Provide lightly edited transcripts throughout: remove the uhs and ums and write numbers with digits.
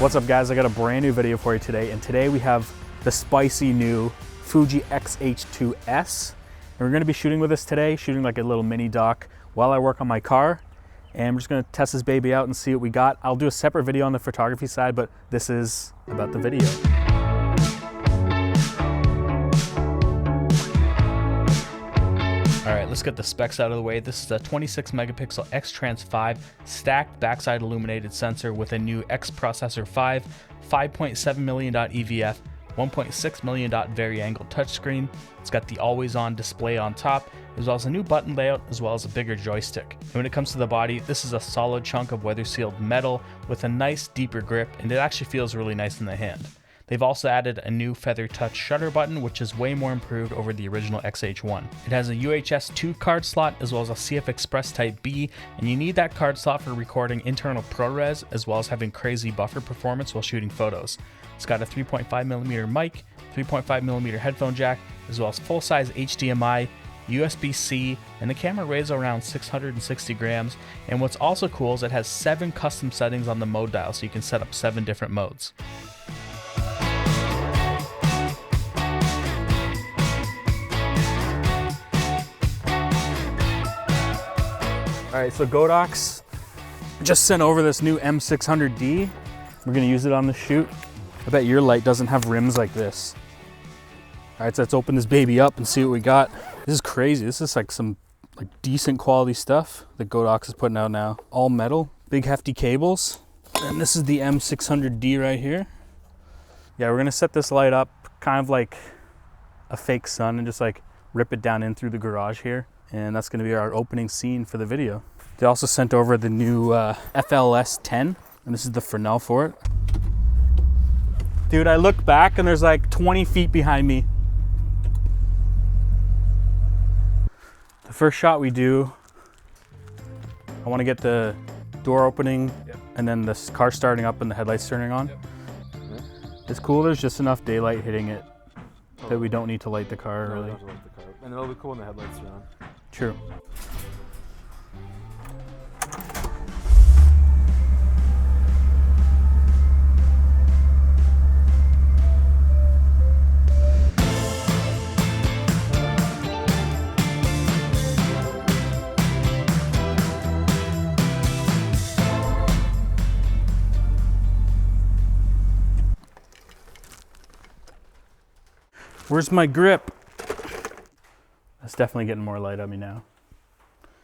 What's up guys, I got a brand new video for you today, and today we have the spicy new Fuji X-H2S. And we're gonna be shooting with this today, shooting like a little mini doc while I work on my car. And we're just gonna test this baby out and see what we got. I'll do a separate video on the photography side, but this is about the video. All right, let's get the specs out of the way. This is a 26 megapixel X-Trans 5 stacked backside illuminated sensor with a new X Processor 5, 5.7 million dot EVF, 1.6 million dot vari-angle touchscreen. It's got the always-on display on top, as well as a new button layout, as well as a bigger joystick. And when it comes to the body, this is a solid chunk of weather-sealed metal with a nice deeper grip, and it actually feels really nice in the hand. They've also added a new feather touch shutter button, which is way more improved over the original X-H1. It has a UHS 2 card slot as well as a CF Express Type B, and you need that card slot for recording internal ProRes as well as having crazy buffer performance while shooting photos. It's got a 3.5mm mic, 3.5mm headphone jack, as well as full-size HDMI, USB-C, and the camera weighs around 660 grams. And what's also cool is it has 7 custom settings on the mode dial, so you can set up 7 different modes. All right, so Godox just sent over this new M600D. We're gonna use it on the shoot. I bet your light doesn't have rims like this. All right, so let's open this baby up and see what we got. This is crazy. This is like some decent quality stuff that Godox is putting out now. All metal, big hefty cables. And this is the M600D right here. Yeah, we're gonna set this light up kind of like a fake sun and just like rip it down in through the garage here. And that's gonna be our opening scene for the video. They also sent over the new FLS 10, and this is the Fresnel for it. Dude, I look back and there's like 20 feet behind me. The first shot we do, I wanna get the door opening, and then this car starting up and the headlights turning on. It's cool, there's just enough daylight hitting it that we don't need to light the car, really. And it'll be cool when the headlights are on. True. Where's my grip? That's definitely getting more light on me now.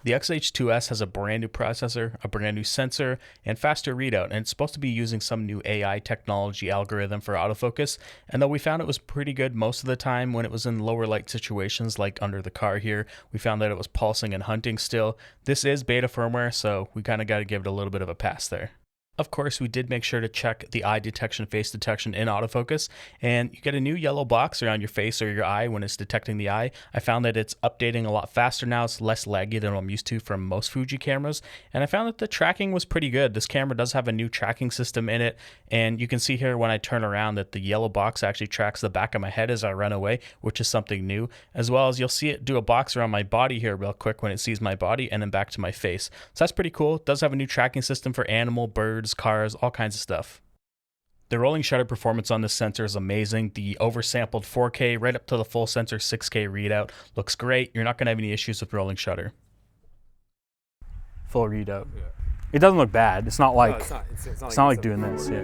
The X-H2S has a brand new processor, a brand new sensor, and faster readout, and it's supposed to be using some new AI technology algorithm for autofocus. And though we found it was pretty good most of the time when it was in lower light situations like under the car here, we found that it was pulsing and hunting still. This is beta firmware, so we kind of got to give it a little bit of a pass there. Of course, we did make sure to check the eye detection, face detection in autofocus, and you get a new yellow box around your face or your eye when it's detecting the eye. I found that it's updating a lot faster now. It's less laggy than what I'm used to from most Fuji cameras, and I found that the tracking was pretty good. This camera does have a new tracking system in it, and you can see here when I turn around that the yellow box actually tracks the back of my head as I run away, which is something new, as well as you'll see it do a box around my body here real quick when it sees my body, and then back to my face. So that's pretty cool. It does have a new tracking system for animal, birds, cars, all kinds of stuff. The rolling shutter performance on this sensor is amazing. The oversampled 4K right up to the full sensor 6K readout looks great. You're not going to have any issues with rolling shutter. Full readout. Yeah. It doesn't look bad. It's not like it's not like doing this. Yeah.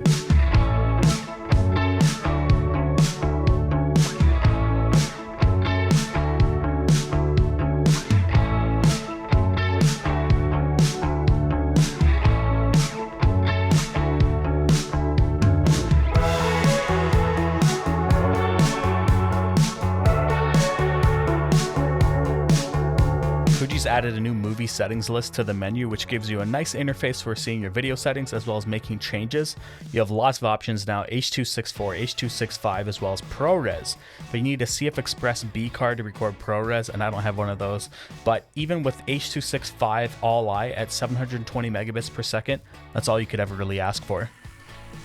Fuji's added a new movie settings list to the menu, which gives you a nice interface for seeing your video settings as well as making changes. You have lots of options now, H.264, H.265, as well as ProRes. But you need a CF Express B card to record ProRes, and I don't have one of those. But even with H.265 all-eye at 720 megabits per second, that's all you could ever really ask for.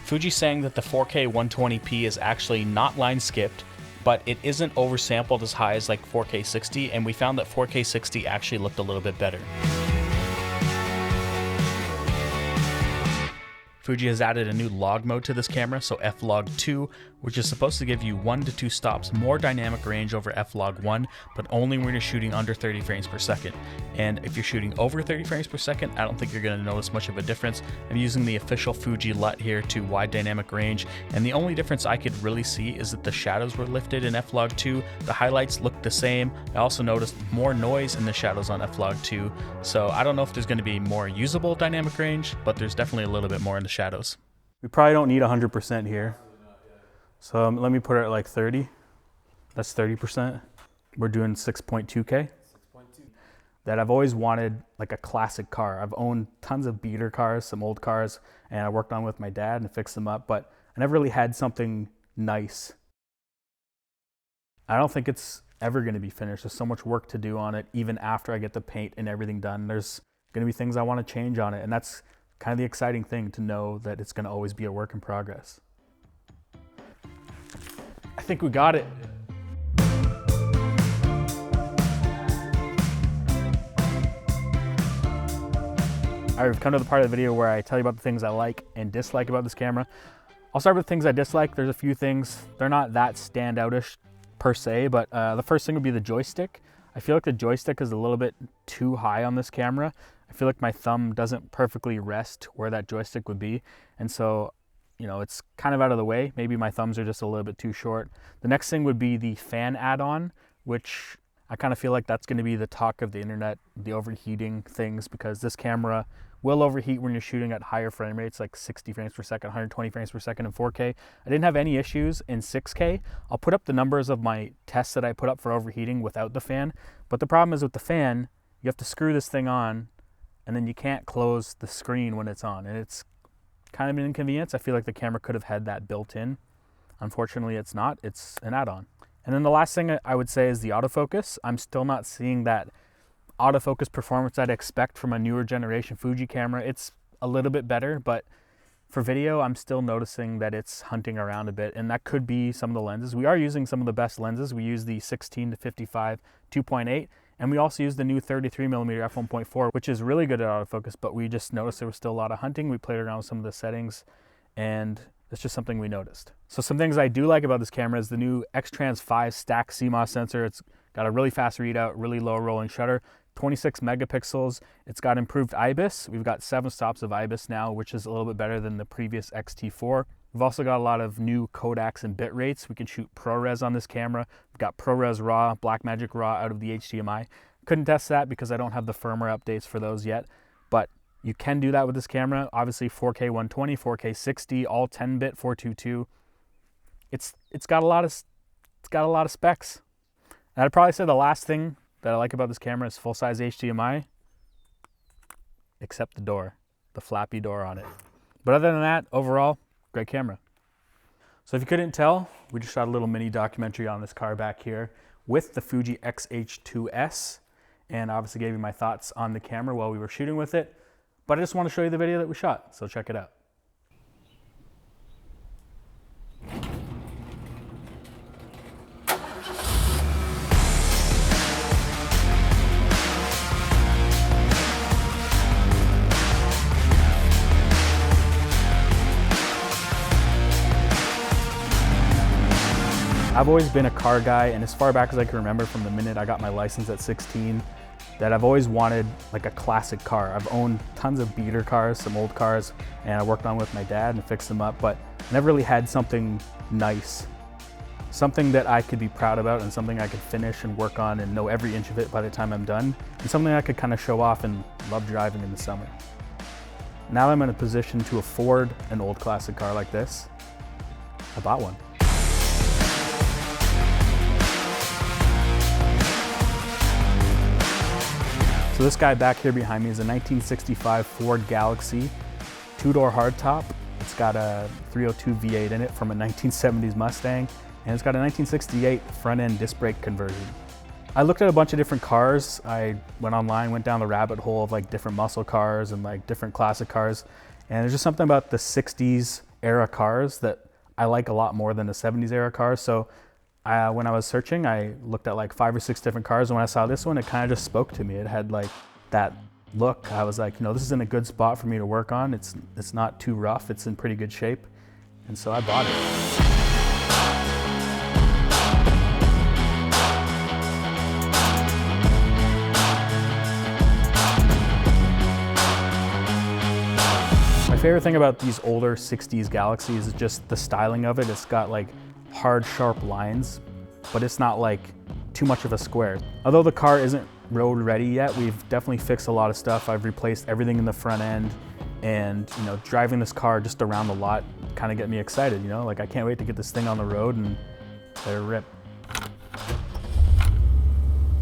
Fuji's saying that the 4K 120p is actually not line skipped, but it isn't oversampled as high as like 4K 60, and we found that 4K 60 actually looked a little bit better. Fuji has added a new log mode to this camera, so F-Log2, which is supposed to give you 1 to 2 stops more dynamic range over F-Log1, but only when you're shooting under 30 frames per second. And if you're shooting over 30 frames per second, I don't think you're going to notice much of a difference. I'm using the official Fuji LUT here to wide dynamic range, and the only difference I could really see is that the shadows were lifted in F-Log2. The highlights looked the same. I also noticed more noise in the shadows on F-Log2, so I don't know if there's going to be more usable dynamic range, but there's definitely a little bit more in the shadows. We probably don't need 100% here. So let me put it at like 30. That's 30%. We're doing 6.2K. That I've always wanted like a classic car. I've owned tons of beater cars, some old cars, and I worked on with my dad and fixed them up, but I never really had something nice. I don't think it's ever going to be finished. There's so much work to do on it, even after I get the paint and everything done. There's going to be things I want to change on it, and that's kind of the exciting thing, to know that it's going to always be a work in progress. I think we got it. All right, we've come to the part of the video where I tell you about the things I like and dislike about this camera. I'll start with things I dislike. There's a few things. They're not that standoutish per se, but the first thing would be the joystick. I feel like the joystick is a little bit too high on this camera. I feel like my thumb doesn't perfectly rest where that joystick would be. And so, you know, it's kind of out of the way. Maybe my thumbs are just a little bit too short. The next thing would be the fan add-on, which I kind of feel like that's going to be the talk of the internet, the overheating things, because this camera will overheat when you're shooting at higher frame rates, like 60 frames per second, 120 frames per second in 4K. I didn't have any issues in 6K. I'll put up the numbers of my tests that I put up for overheating without the fan. But the problem is with the fan, you have to screw this thing on, and then you can't close the screen when it's on. And it's kind of an inconvenience. I feel like the camera could have had that built in. Unfortunately, it's not. It's an add-on. And then the last thing I would say is the autofocus. I'm still not seeing that autofocus performance I'd expect from a newer generation Fuji camera. It's a little bit better, but for video, I'm still noticing that it's hunting around a bit, and that could be some of the lenses. We are using some of the best lenses. We use the 16 to 55 2.8, and we also use the new 33mm f1.4, which is really good at autofocus, but we just noticed there was still a lot of hunting. We played around with some of the settings, and it's just something we noticed. So some things I do like about this camera is the new X-Trans 5 stack CMOS sensor. It's got a really fast readout, really low rolling shutter, 26 megapixels. It's got improved IBIS. We've got 7 stops of IBIS now, which is a little bit better than the previous XT4. We've also got a lot of new codecs and bit rates. We can shoot ProRes on this camera. We've got ProRes RAW, Blackmagic RAW out of the HDMI. Couldn't test that because I don't have the firmware updates for those yet, but you can do that with this camera. Obviously 4K 120, 4K 60, all 10-bit 422. It's got a lot of specs. And I'd probably say the last thing that I like about this camera is full-size HDMI, except the door, the flappy door on it. But other than that, overall, great camera. So if you couldn't tell, we just shot a little mini documentary on this car back here with the Fuji X-H2S, and obviously gave you my thoughts on the camera while we were shooting with it. But I just want to show you the video that we shot, so check it out. I've always been a car guy, and as far back as I can remember from the minute I got my license at 16, that I've always wanted like a classic car. I've owned tons of beater cars, some old cars, and I worked on with my dad and fixed them up, but I never really had something nice. Something that I could be proud about and something I could finish and work on and know every inch of it by the time I'm done, and something I could kind of show off and love driving in the summer. Now I'm in a position to afford an old classic car like this. I bought one. So this guy back here behind me is a 1965 Ford Galaxy, 2-door hardtop. It's got a 302 V8 in it from a 1970s Mustang, and it's got a 1968 front-end disc brake conversion. I looked at a bunch of different cars. I went online, went down the rabbit hole of like different muscle cars and like different classic cars, and there's just something about the 60s era cars that I like a lot more than the 70s era cars. So when I was searching, I looked at like 5 or 6 different cars, and when I saw this one, it kind of just spoke to me. It had like that look, I was like, this is in a good spot for me to work on. It's not too rough, it's in pretty good shape. And so I bought it. My favorite thing about these older 60s Galaxies is just the styling of it. It's got like hard, sharp lines, but it's not like too much of a square. Although the car isn't road ready yet, we've definitely fixed a lot of stuff. I've replaced everything in the front end, and driving this car just around the lot kind of get me excited, like I can't wait to get this thing on the road and let it rip.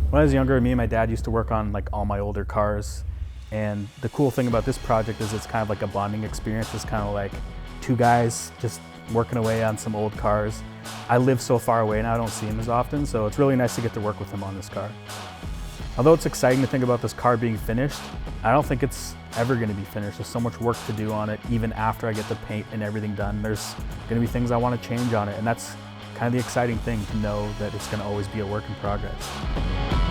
When I was younger, me and my dad used to work on like all my older cars. And the cool thing about this project is it's kind of like a bonding experience. It's kind of like two guys just working away on some old cars. I live so far away now, I don't see him as often, so it's really nice to get to work with him on this car. Although it's exciting to think about this car being finished, I don't think it's ever going to be finished. There's so much work to do on it, even after I get the paint and everything done. There's going to be things I want to change on it, and that's kind of the exciting thing, to know that it's going to always be a work in progress.